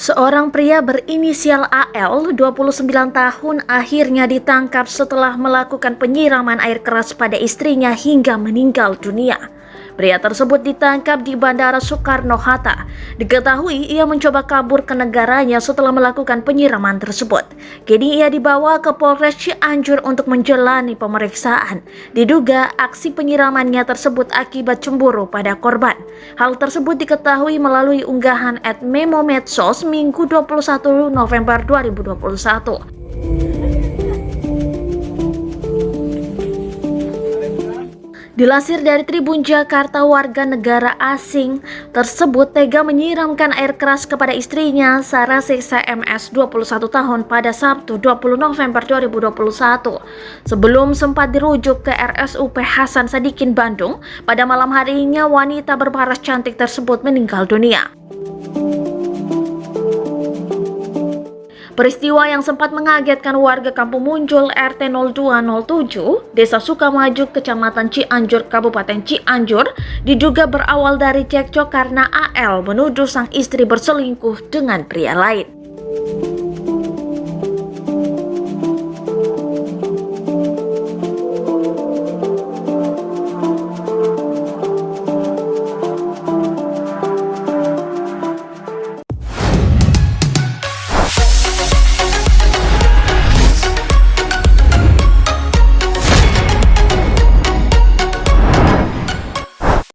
Seorang pria berinisial AL, 29 tahun, akhirnya ditangkap setelah melakukan penyiraman air keras pada istrinya hingga meninggal dunia. Pria tersebut ditangkap di Bandara Soekarno-Hatta. Diketahui ia mencoba kabur ke negaranya setelah melakukan penyiraman tersebut. Kini ia dibawa ke Polres Cianjur untuk menjalani pemeriksaan. Diduga aksi penyiramannya tersebut akibat cemburu pada korban. Hal tersebut diketahui melalui unggahan @memo medsos Minggu 21 November 2021. Dilansir dari Tribun Jakarta, warga negara asing tersebut tega menyiramkan air keras kepada istrinya Sarah Siksa MS 21 tahun pada Sabtu 20 November 2021 sebelum sempat dirujuk ke RSUP Hasan Sadikin Bandung. Pada malam harinya wanita berparas cantik tersebut meninggal dunia. Peristiwa yang sempat mengagetkan warga Kampung Muncul RT 0207, Desa Sukamaju, Kecamatan Cianjur, Kabupaten Cianjur, diduga berawal dari cekcok karena AL menuduh sang istri berselingkuh dengan pria lain.